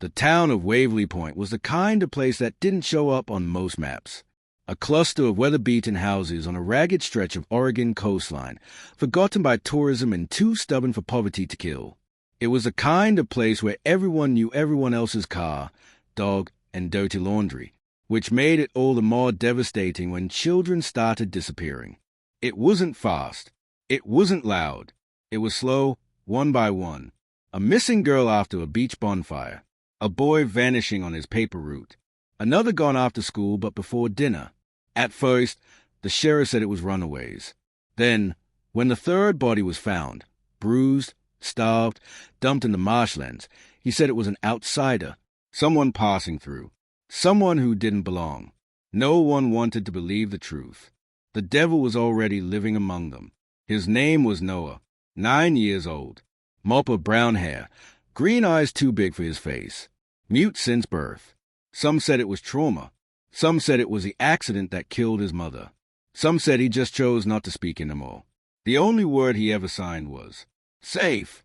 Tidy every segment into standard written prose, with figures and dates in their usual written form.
The town of Waverly Point was the kind of place that didn't show up on most maps. A cluster of weather-beaten houses on a ragged stretch of Oregon coastline, forgotten by tourism and too stubborn for poverty to kill. It was the kind of place where everyone knew everyone else's car, dog, and dirty laundry, which made it all the more devastating when children started disappearing. It wasn't fast. It wasn't loud. It was slow, one by one. A missing girl after a beach bonfire. A boy vanishing on his paper route. Another gone after school but before dinner. At first, the sheriff said it was runaways. Then, when the third body was found, bruised, starved, dumped in the marshlands, he said it was an outsider, someone passing through, someone who didn't belong. No one wanted to believe the truth. The devil was already living among them. His name was Noah, 9 years old, mop of brown hair, green eyes too big for his face, mute since birth. Some said it was trauma. Some said it was the accident that killed his mother. Some said he just chose not to speak anymore. The only word he ever signed was, safe.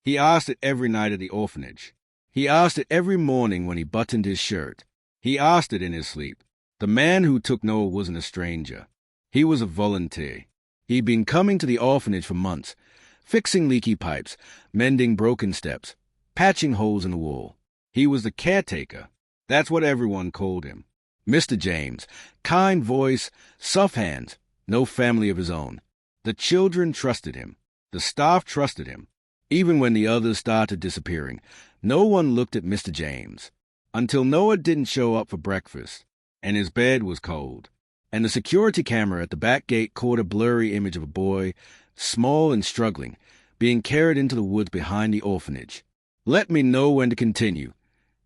He asked it every night at the orphanage. He asked it every morning when he buttoned his shirt. He asked it in his sleep. The man who took Noah wasn't a stranger. He was a volunteer. He'd been coming to the orphanage for months, fixing leaky pipes, mending broken steps, patching holes in the wall. He was the caretaker. That's what everyone called him. Mr. James, kind voice, soft hands, no family of his own. The children trusted him. The staff trusted him. Even when the others started disappearing, no one looked at Mr. James. Until Noah didn't show up for breakfast, and his bed was cold, and the security camera at the back gate caught a blurry image of a boy, small and struggling, being carried into the woods behind the orphanage. Let me know when to continue.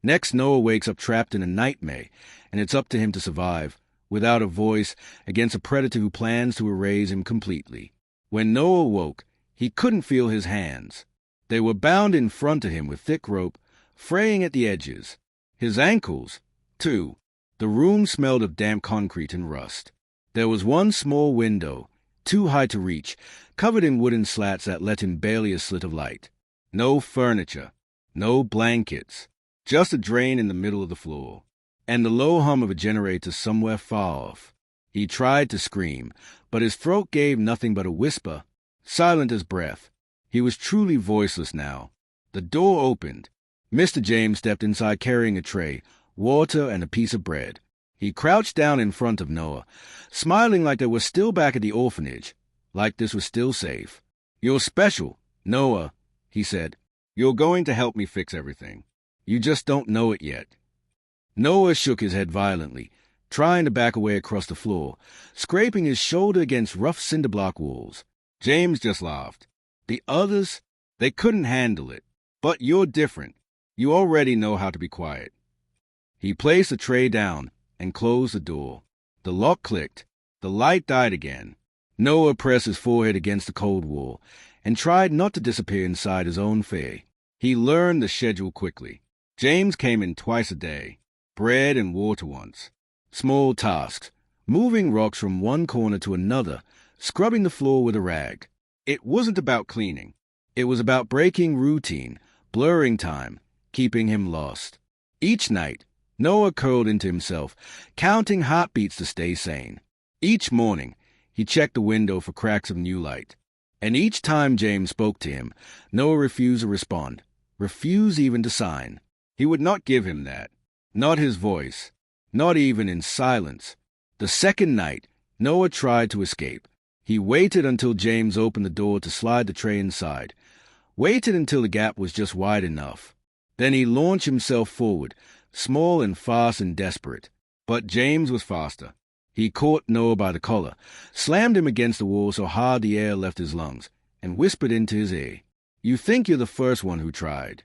Next, Noah wakes up trapped in a nightmare, and it's up to him to survive, without a voice, against a predator who plans to erase him completely. When Noah woke, he couldn't feel his hands. They were bound in front of him with thick rope, fraying at the edges. His ankles, too. The room smelled of damp concrete and rust. There was one small window, too high to reach, covered in wooden slats that let in barely a slit of light. No furniture, no blankets, just a drain in the middle of the floor, and the low hum of a generator somewhere far off. He tried to scream, but his throat gave nothing but a whisper, silent as breath. He was truly voiceless now. The door opened. Mr. James stepped inside carrying a tray, water, and a piece of bread. He crouched down in front of Noah, smiling like they were still back at the orphanage, like this was still safe. "You're special, Noah," he said. "You're going to help me fix everything. You just don't know it yet." Noah shook his head violently, trying to back away across the floor, scraping his shoulder against rough cinder-block walls. James just laughed. The others, they couldn't handle it. "But you're different. You already know how to be quiet." He placed the tray down and closed the door. The lock clicked. The light died again. Noah pressed his forehead against the cold wall and tried not to disappear inside his own fear. He learned the schedule quickly. James came in twice a day, bread and water once. Small tasks, moving rocks from one corner to another, scrubbing the floor with a rag. It wasn't about cleaning. It was about breaking routine, blurring time, keeping him lost. Each night, Noah curled into himself, counting heartbeats to stay sane. Each morning, he checked the window for cracks of new light. And each time James spoke to him, Noah refused to respond, refused even to sign. He would not give him that. Not his voice. Not even in silence. The second night, Noah tried to escape. He waited until James opened the door to slide the tray inside. Waited until the gap was just wide enough. Then he launched himself forward, small and fast and desperate. But James was faster. He caught Noah by the collar, slammed him against the wall so hard the air left his lungs, and whispered into his ear, "You think you're the first one who tried."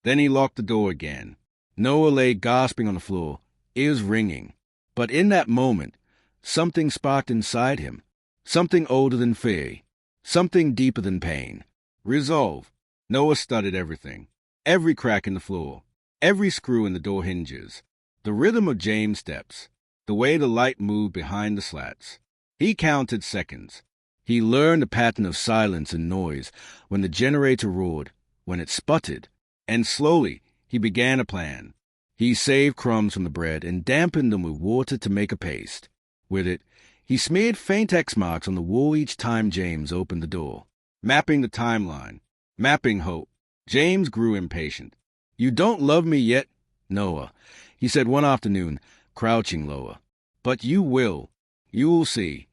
Then he locked the door again. Noah lay gasping on the floor, ears ringing. But in that moment, something sparked inside him. Something older than fear. Something deeper than pain. Resolve. Noah studied everything. Every crack in the floor. Every screw in the door hinges. The rhythm of James' steps. The way the light moved behind the slats. He counted seconds. He learned the pattern of silence and noise when the generator roared, when it sputtered. And slowly, He began a plan. He saved crumbs from the bread and dampened them with water to make a paste. With it, he smeared faint X marks on the wall each time James opened the door, mapping the timeline, mapping hope. James grew impatient. "You don't love me yet, Noah," he said one afternoon, crouching lower. "But you will. You'll see."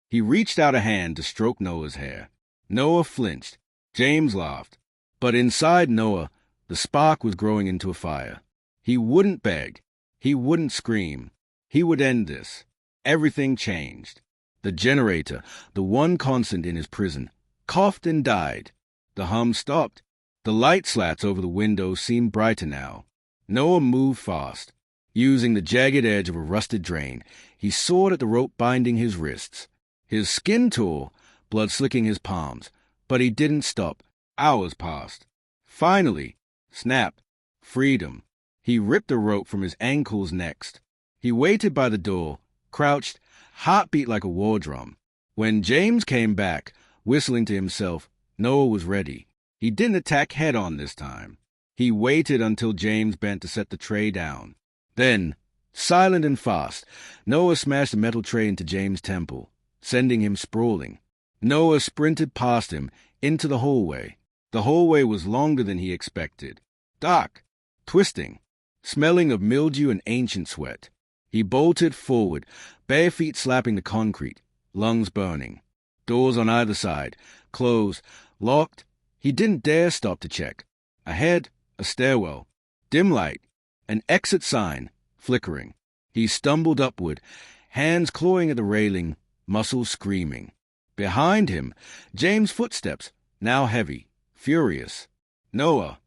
He reached out a hand to stroke Noah's hair. Noah flinched. James laughed. But inside Noah, the spark was growing into a fire. He wouldn't beg. He wouldn't scream. He would end this. Everything changed. The generator, the one constant in his prison, coughed and died. The hum stopped. The light slats over the windows seemed brighter now. Noah moved fast. Using the jagged edge of a rusted drain, he sawed at the rope binding his wrists. His skin tore, blood slicking his palms, but he didn't stop. Hours passed. Finally, snap, freedom. He ripped the rope from his ankles next. He waited by the door, crouched, heartbeat like a war drum. When James came back, whistling to himself, Noah was ready. He didn't attack head-on this time. He waited until James bent to set the tray down. Then, silent and fast, Noah smashed the metal tray into James' temple, sending him sprawling. Noah sprinted past him, into the hallway. The hallway was longer than he expected. Dark, twisting, smelling of mildew and ancient sweat. He bolted forward, bare feet slapping the concrete, lungs burning. Doors on either side, closed, locked. He didn't dare stop to check. Ahead, a stairwell, dim light, an exit sign, flickering. He stumbled upward, hands clawing at the railing, muscles screaming. Behind him, James' footsteps, now heavy, furious. "Noah!"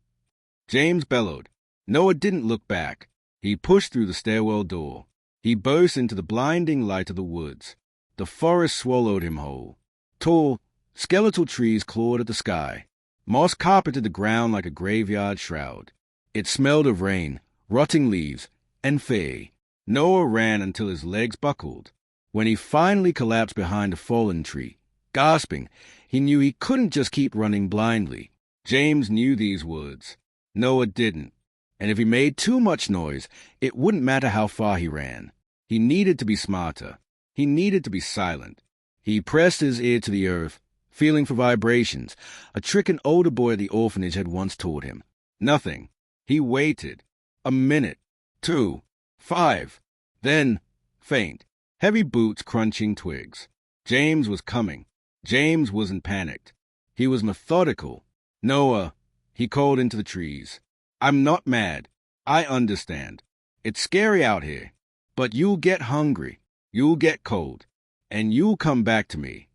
James bellowed. Noah didn't look back. He pushed through the stairwell door. He burst into the blinding light of the woods. The forest swallowed him whole. Tall, skeletal trees clawed at the sky. Moss carpeted the ground like a graveyard shroud. It smelled of rain, rotting leaves, and fear. Noah ran until his legs buckled. When he finally collapsed behind a fallen tree, gasping, he knew he couldn't just keep running blindly. James knew these words. Noah didn't. And if he made too much noise, it wouldn't matter how far he ran. He needed to be smarter. He needed to be silent. He pressed his ear to the earth, feeling for vibrations, a trick an older boy at the orphanage had once taught him. Nothing. He waited. A minute. 2. 5. Then, faint. Heavy boots crunching twigs. James was coming. James wasn't panicked. He was methodical. "Noah," he called into the trees. "I'm not mad. I understand. It's scary out here. But you'll get hungry. You'll get cold. And you'll come back to me."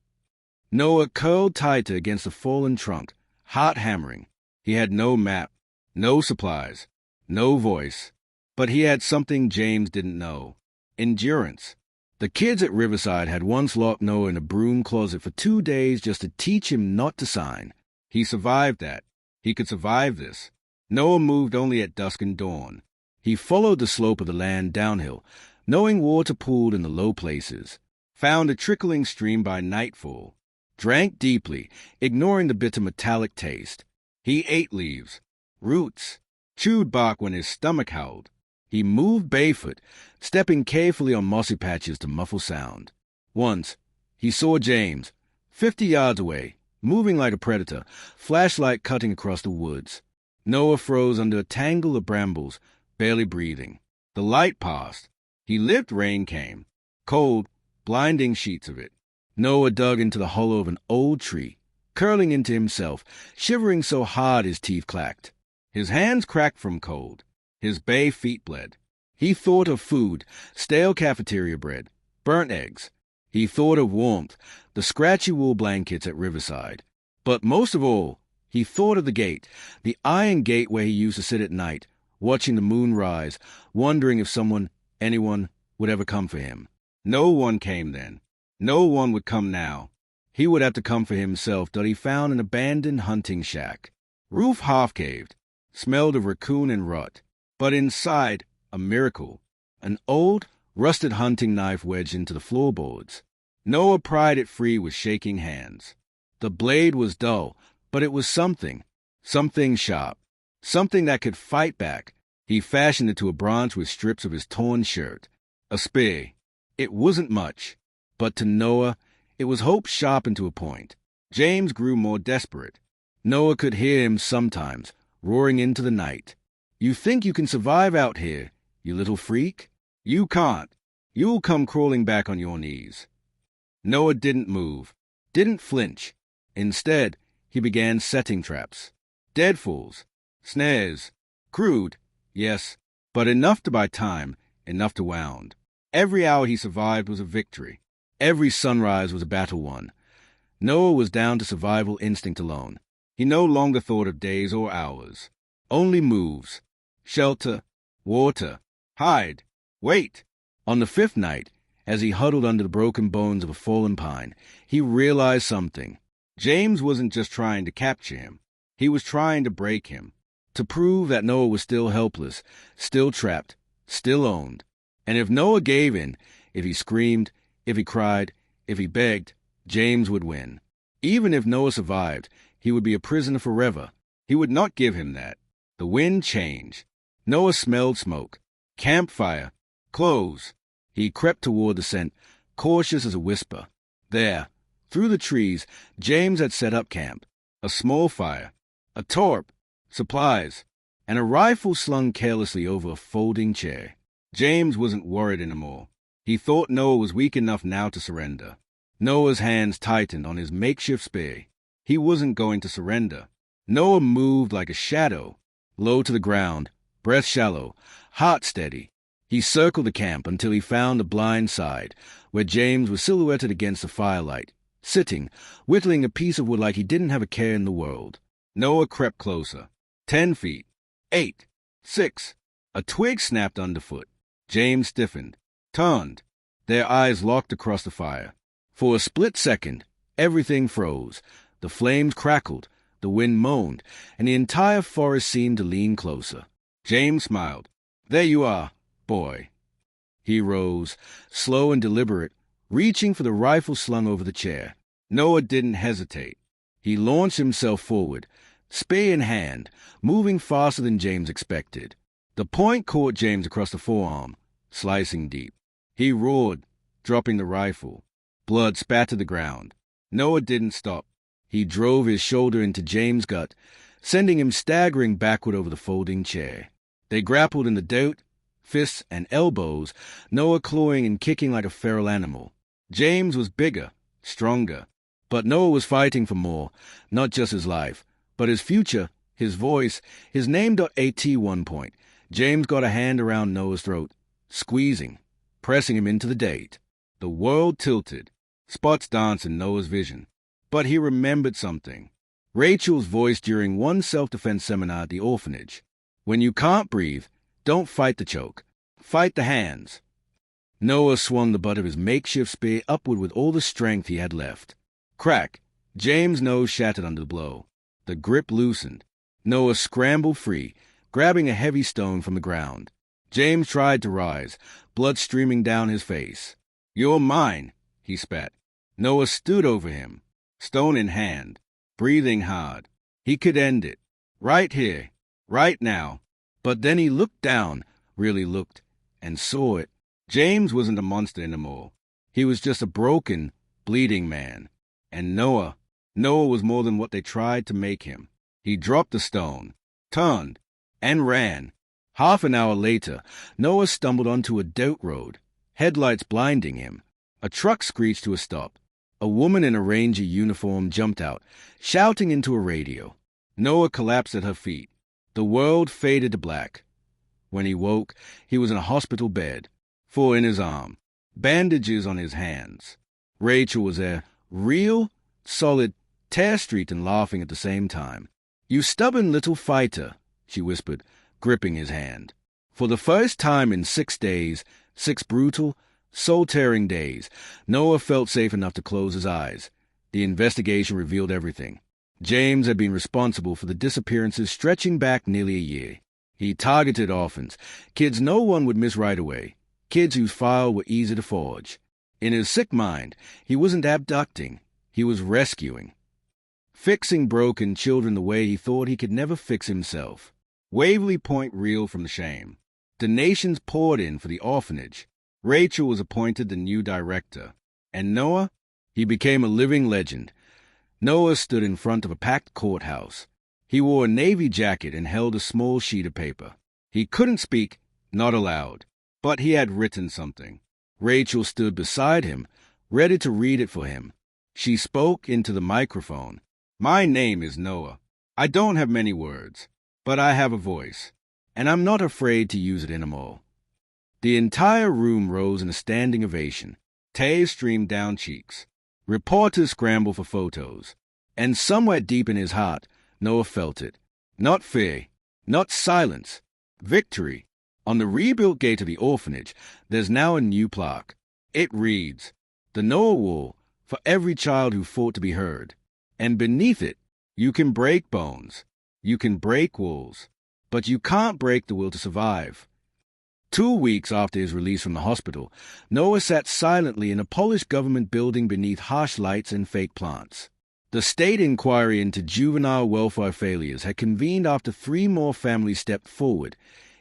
Noah curled tighter against the fallen trunk, heart hammering. He had no map, no supplies, no voice. But he had something James didn't know. Endurance. The kids at Riverside had once locked Noah in a broom closet for 2 days just to teach him not to sign. He survived that. He could survive this. Noah moved only at dusk and dawn. He followed the slope of the land downhill, knowing water pooled in the low places, found a trickling stream by nightfall, drank deeply, ignoring the bitter metallic taste. He ate leaves, roots, chewed bark when his stomach howled. He moved barefoot, stepping carefully on mossy patches to muffle sound. Once, he saw James, 50 yards away, moving like a predator, flashlight cutting across the woods. Noah froze under a tangle of brambles, barely breathing. The light passed. He lived, rain came. Cold, blinding sheets of it. Noah dug into the hollow of an old tree, curling into himself, shivering so hard his teeth clacked. His hands cracked from cold. His bare feet bled. He thought of food, stale cafeteria bread, burnt eggs. He thought of warmth, the scratchy wool blankets at Riverside. But most of all, he thought of the gate, the iron gate where he used to sit at night, watching the moon rise, wondering if someone, anyone, would ever come for him. No one came then. No one would come now. He would have to come for himself till he found an abandoned hunting shack. Roof half-caved, smelled of raccoon and rot. But inside, a miracle. An old, rusted hunting knife wedged into the floorboards. Noah pried it free with shaking hands. The blade was dull, but it was something sharp, something that could fight back. He fashioned it to a branch with strips of his torn shirt. A spear. It wasn't much, but to Noah, it was hope sharpened to a point. James grew more desperate. Noah could hear him sometimes, roaring into the night. You think you can survive out here, you little freak? You can't. You'll come crawling back on your knees. Noah didn't move, didn't flinch. Instead, he began setting traps. Deadfalls, snares, crude, yes, but enough to buy time, enough to wound. Every hour he survived was a victory. Every sunrise was a battle won. Noah was down to survival instinct alone. He no longer thought of days or hours. Only moves. Shelter, water, hide, wait. On the fifth night, as he huddled under the broken bones of a fallen pine, he realized something. James wasn't just trying to capture him. He was trying to break him. To prove that Noah was still helpless, still trapped, still owned. And if Noah gave in, if he screamed, if he cried, if he begged, James would win. Even if Noah survived, he would be a prisoner forever. He would not give him that. The wind changed. Noah smelled smoke. Campfire. Clothes. He crept toward the scent, cautious as a whisper. There, through the trees, James had set up camp. A small fire. A torp. Supplies. And a rifle slung carelessly over a folding chair. James wasn't worried anymore. He thought Noah was weak enough now to surrender. Noah's hands tightened on his makeshift spear. He wasn't going to surrender. Noah moved like a shadow, low to the ground, breath shallow, heart steady. He circled the camp until he found the blind side, where James was silhouetted against the firelight, sitting, whittling a piece of wood like he didn't have a care in the world. Noah crept closer. 10 feet. 8. 6. A twig snapped underfoot. James stiffened, turned. Their eyes locked across the fire. For a split second, everything froze. The flames crackled, the wind moaned, and the entire forest seemed to lean closer. James smiled. There you are, boy. He rose, slow and deliberate, reaching for the rifle slung over the chair. Noah didn't hesitate. He launched himself forward, spear in hand, moving faster than James expected. The point caught James across the forearm, slicing deep. He roared, dropping the rifle. Blood spattered the ground. Noah didn't stop. He drove his shoulder into James' gut, sending him staggering backward over the folding chair. They grappled in the dirt, fists and elbows, Noah clawing and kicking like a feral animal. James was bigger, stronger. But Noah was fighting for more, not just his life, but his future, his voice, his name.At one point. James got a hand around Noah's throat, squeezing, pressing him into the date. The world tilted, spots danced in Noah's vision. But he remembered something. Rachel's voice during one self-defense seminar at the orphanage. When you can't breathe, don't fight the choke. Fight the hands. Noah swung the butt of his makeshift spear upward with all the strength he had left. Crack! James' nose shattered under the blow. The grip loosened. Noah scrambled free, grabbing a heavy stone from the ground. James tried to rise, blood streaming down his face. You're mine, he spat. Noah stood over him, stone in hand, breathing hard. He could end it. Right here, right now. But then he looked down, really looked, and saw it. James wasn't a monster anymore. He was just a broken, bleeding man. And Noah was more than what they tried to make him. He dropped the stone, turned, and ran. Half an hour later, Noah stumbled onto a dirt road, headlights blinding him. A truck screeched to a stop. A woman in a ranger uniform jumped out, shouting into a radio. Noah collapsed at her feet. The world faded to black. When he woke, he was in a hospital bed, full in his arm, bandages on his hands. Rachel was there, real, solid, tear-streaked and laughing at the same time. You stubborn little fighter, she whispered, gripping his hand. For the first time in 6 days, 6 brutal, soul-tearing days, Noah felt safe enough to close his eyes. The investigation revealed everything. James had been responsible for the disappearances stretching back nearly a year. He targeted orphans, kids no one would miss right away, kids whose file were easy to forge. In his sick mind, he wasn't abducting, he was rescuing. Fixing broken children the way he thought he could never fix himself. Waverly Point reeled from the shame. Donations poured in for the orphanage. Rachel was appointed the new director. And Noah? He became a living legend. Noah stood in front of a packed courthouse. He wore a navy jacket and held a small sheet of paper. He couldn't speak, not aloud, but he had written something. Rachel stood beside him, ready to read it for him. She spoke into the microphone. My name is Noah. I don't have many words, but I have a voice, and I'm not afraid to use it anymore. The entire room rose in a standing ovation. Tears streamed down cheeks. Reporters scrambled for photos. And somewhere deep in his heart, Noah felt it. Not fear, not silence. Victory. On the rebuilt gate of the orphanage, there's now a new plaque. It reads, "The Noah Wall, for every child who fought to be heard." And beneath it, you can break bones, you can break walls, but you can't break the will to survive. 2 weeks after his release from the hospital, Noah sat silently in a polished government building beneath harsh lights and fake plants. The state inquiry into juvenile welfare failures had convened after 3 more families stepped forward,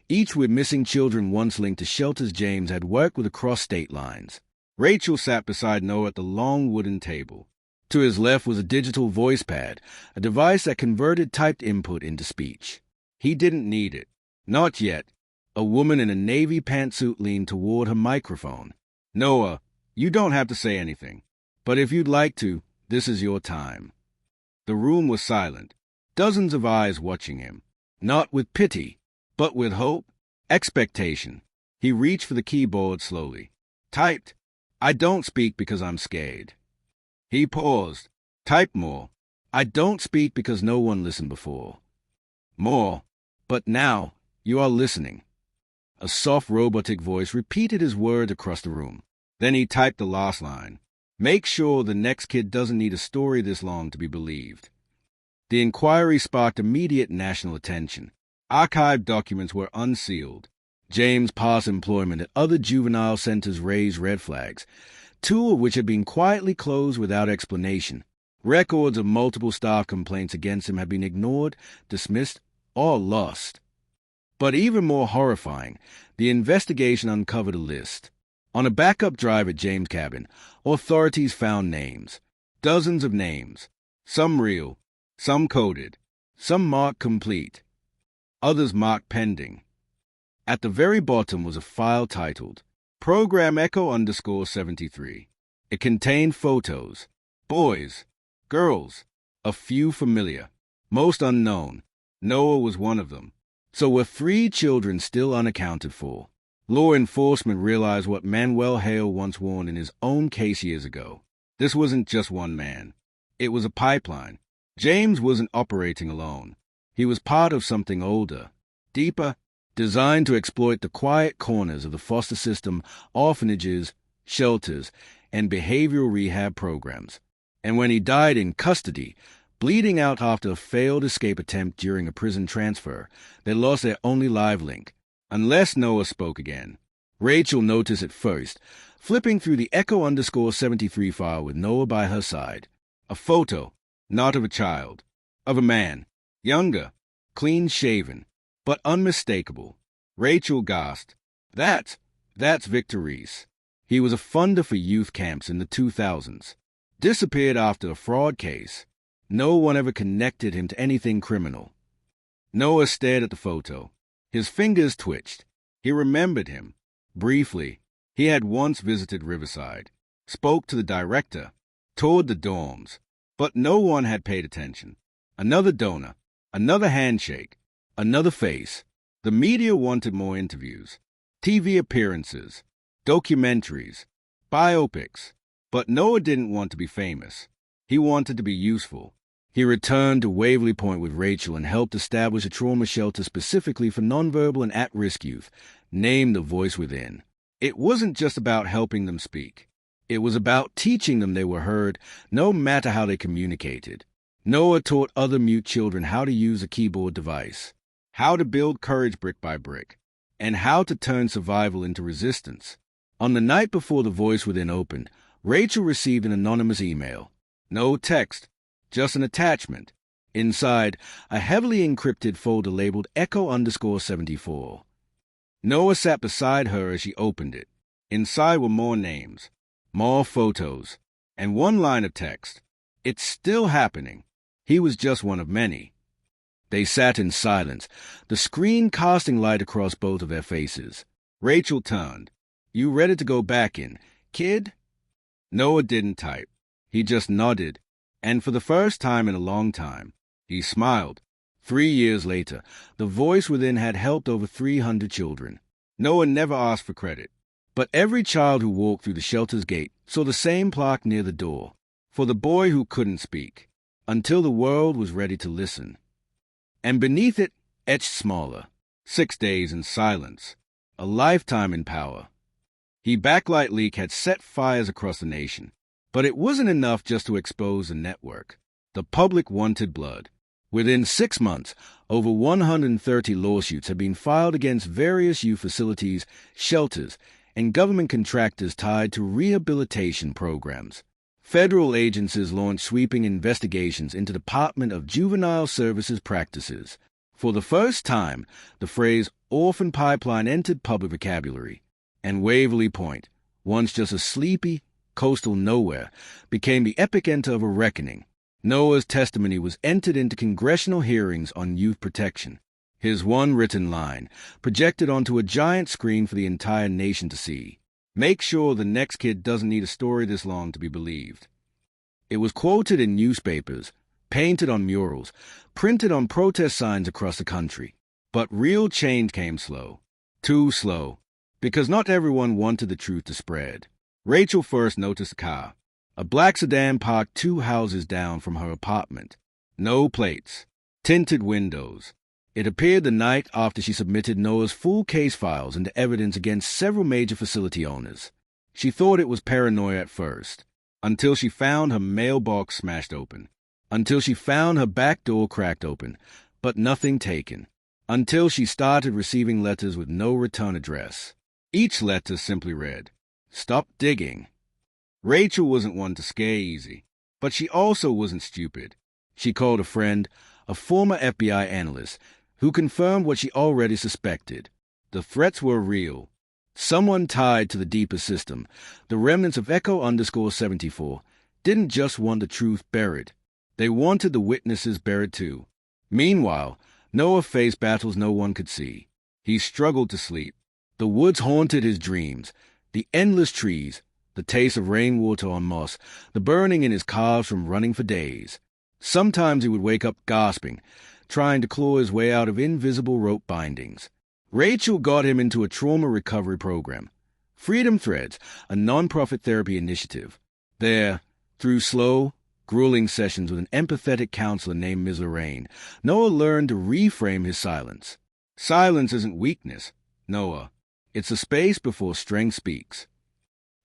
each with missing children once linked to shelters James had worked with across state lines. Rachel sat beside Noah at the long wooden table. To his left was a digital voice pad, a device that converted typed input into speech. He didn't need it. Not yet. A woman in a navy pantsuit leaned toward her microphone. Noah, you don't have to say anything, but if you'd like to, this is your time. The room was silent, dozens of eyes watching him, not with pity, but with hope, expectation. He reached for the keyboard slowly. Typed, "I don't speak because I'm scared." He paused. Typed more. "I don't speak because no one listened before." More. "But now, you are listening." A soft robotic voice repeated his word across the room. Then he typed the last line. "Make sure the next kid doesn't need a story this long to be believed." The inquiry sparked immediate national attention. Archived documents were unsealed. James' past employment at other juvenile centers raised red flags, 2 of which had been quietly closed without explanation. Records of multiple staff complaints against him had been ignored, dismissed, or lost. But even more horrifying, the investigation uncovered a list. On a backup drive at James' cabin, authorities found names. Dozens of names. Some real, some coded, some marked complete, others marked pending. At the very bottom was a file titled Program Echo_73. It contained photos. Boys, girls, a few familiar, most unknown. Noah was one of them. So were 3 children still unaccounted for. Law enforcement realized what Manuel Hale once warned in his own case years ago. This wasn't just one man. It was a pipeline. James wasn't operating alone. He was part of something older, deeper, designed to exploit the quiet corners of the foster system, orphanages, shelters, and behavioral rehab programs. And when he died in custody, bleeding out after a failed escape attempt during a prison transfer, they lost their only live link. Unless Noah spoke again. Rachel noticed it first, flipping through the Echo_73 file with Noah by her side. A photo, not of a child, of a man, younger, clean-shaven, but unmistakable. Rachel gasped. That's Victor Reese. He was a funder for youth camps in the 2000s. Disappeared after a fraud case. No one ever connected him to anything criminal. Noah stared at the photo. His fingers twitched. He remembered him. Briefly, he had once visited Riverside, spoke to the director, toured the dorms, but no one had paid attention. Another donor, another handshake, another face. The media wanted more interviews, TV appearances, documentaries, biopics. But Noah didn't want to be famous. He wanted to be useful. He returned to Waverly Point with Rachel and helped establish a trauma shelter specifically for nonverbal and at-risk youth, named The Voice Within. It wasn't just about helping them speak. It was about teaching them they were heard, no matter how they communicated. Noah taught other mute children how to use a keyboard device, how to build courage brick by brick, and how to turn survival into resistance. On the night before The Voice Within opened, Rachel received an anonymous email. No text, just an attachment. Inside, a heavily encrypted folder labeled Echo_74. Noah sat beside her as she opened it. Inside were more names, more photos, and one line of text. It's still happening. He was just one of many. They sat in silence, the screen casting light across both of their faces. Rachel turned. "You ready to go back in, kid?" Noah didn't type. He just nodded, and for the first time in a long time, he smiled. 3 years later, the voice within had helped over 300 children. Noah never asked for credit, but every child who walked through the shelter's gate saw the same plaque near the door, for the boy who couldn't speak, until the world was ready to listen. And beneath it, etched smaller, 6 days in silence, a lifetime in power. The backlight leak had set fires across the nation, but it wasn't enough just to expose the network. The public wanted blood. Within 6 months, over 130 lawsuits had been filed against various youth facilities, shelters, and government contractors tied to rehabilitation programs. Federal agencies launched sweeping investigations into Department of Juvenile Services practices. For the first time, the phrase orphan pipeline entered public vocabulary, and Waverly Point, once just a sleepy, coastal nowhere, became the epicenter of a reckoning. Noah's testimony was entered into congressional hearings on youth protection. His one written line, projected onto a giant screen for the entire nation to see. Make sure the next kid doesn't need a story this long to be believed. It was quoted in newspapers, painted on murals, printed on protest signs across the country. But real change came slow. Too slow. Because not everyone wanted the truth to spread. Rachel first noticed a car. A black sedan parked 2 houses down from her apartment. No plates. Tinted windows. It appeared the night after she submitted Noah's full case files into evidence against several major facility owners. She thought it was paranoia at first, until she found her mailbox smashed open, until she found her back door cracked open, but nothing taken, until she started receiving letters with no return address. Each letter simply read, "Stop digging." Rachel wasn't one to scare easy, but she also wasn't stupid. She called a friend, a former FBI analyst, who confirmed what she already suspected. The threats were real. Someone tied to the deeper system, the remnants of Echo_74, didn't just want the truth buried. They wanted the witnesses buried too. Meanwhile, Noah faced battles no one could see. He struggled to sleep. The woods haunted his dreams. The endless trees, the taste of rainwater on moss, the burning in his calves from running for days. Sometimes he would wake up gasping, trying to claw his way out of invisible rope bindings. Rachel got him into a trauma recovery program, Freedom Threads, a non-profit therapy initiative. There, through slow, grueling sessions with an empathetic counselor named Ms. Lorraine, Noah learned to reframe his silence. Silence isn't weakness, Noah. It's a space before strength speaks.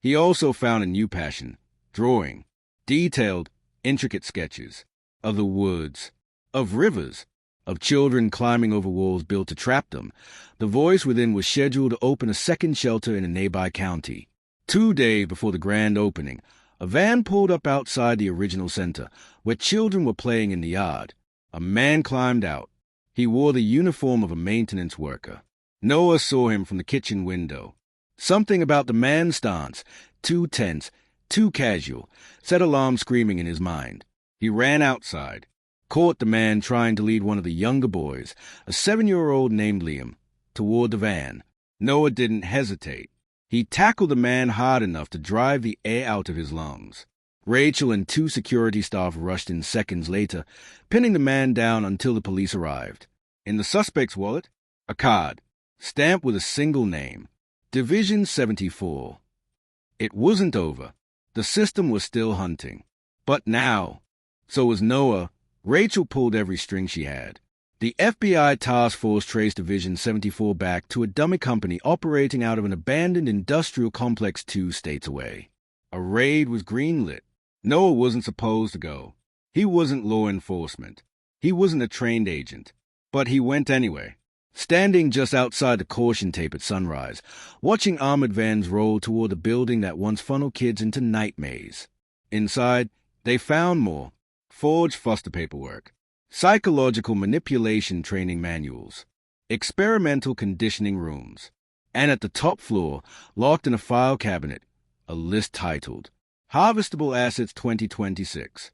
He also found a new passion, drawing, detailed, intricate sketches of the woods, of rivers, of children climbing over walls built to trap them. The voice within was scheduled to open a second shelter in a nearby county. 2 days before the grand opening, a van pulled up outside the original center, where children were playing in the yard. A man climbed out. He wore the uniform of a maintenance worker. Noah saw him from the kitchen window. Something about the man's stance, too tense, too casual, set alarm screaming in his mind. He ran outside, caught the man trying to lead one of the younger boys, a 7-year-old named Liam, toward the van. Noah didn't hesitate. He tackled the man hard enough to drive the air out of his lungs. Rachel and 2 security staff rushed in seconds later, pinning the man down until the police arrived. In the suspect's wallet, a card, stamped with a single name, Division 74. It wasn't over. The system was still hunting. But now, so was Noah. Rachel pulled every string she had. The FBI task force traced Division 74 back to a dummy company operating out of an abandoned industrial complex 2 states away. A raid was greenlit. Noah wasn't supposed to go. He wasn't law enforcement. He wasn't a trained agent. But he went anyway. Standing just outside the caution tape at sunrise, watching armored vans roll toward the building that once funneled kids into night maze. Inside, they found more. Forged foster paperwork. psychological manipulation training manuals, experimental conditioning rooms, and at the top floor, locked in a file cabinet, a list titled Harvestable Assets 2026.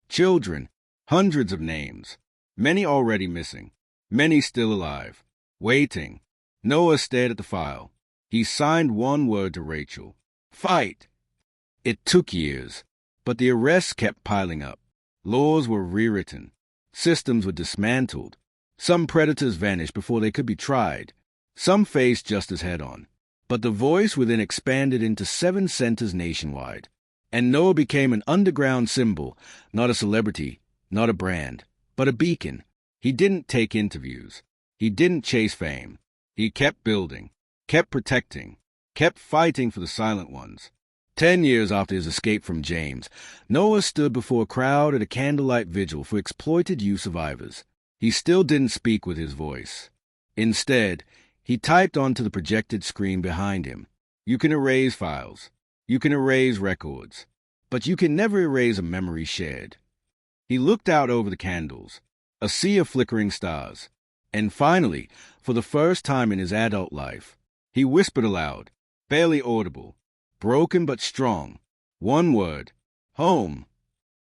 Children, hundreds of names, many already missing, many still alive, waiting. Noah stared at the file. He signed one word to Rachel: fight. It took years, but the arrests kept piling up. Laws were rewritten. Systems were dismantled. Some predators vanished before they could be tried. Some faced justice head-on. But the voice within expanded into 7 centers nationwide. And Noah became an underground symbol, not a celebrity, not a brand, but a beacon. He didn't take interviews. He didn't chase fame. He kept building, kept protecting, kept fighting for the silent ones. 10 years after his escape from James, Noah stood before a crowd at a candlelight vigil for exploited youth survivors. He still didn't speak with his voice. Instead, he typed onto the projected screen behind him. You can erase files. You can erase records. But you can never erase a memory shared. He looked out over the candles, a sea of flickering stars. And finally, for the first time in his adult life, he whispered aloud, barely audible, broken but strong, one word: home.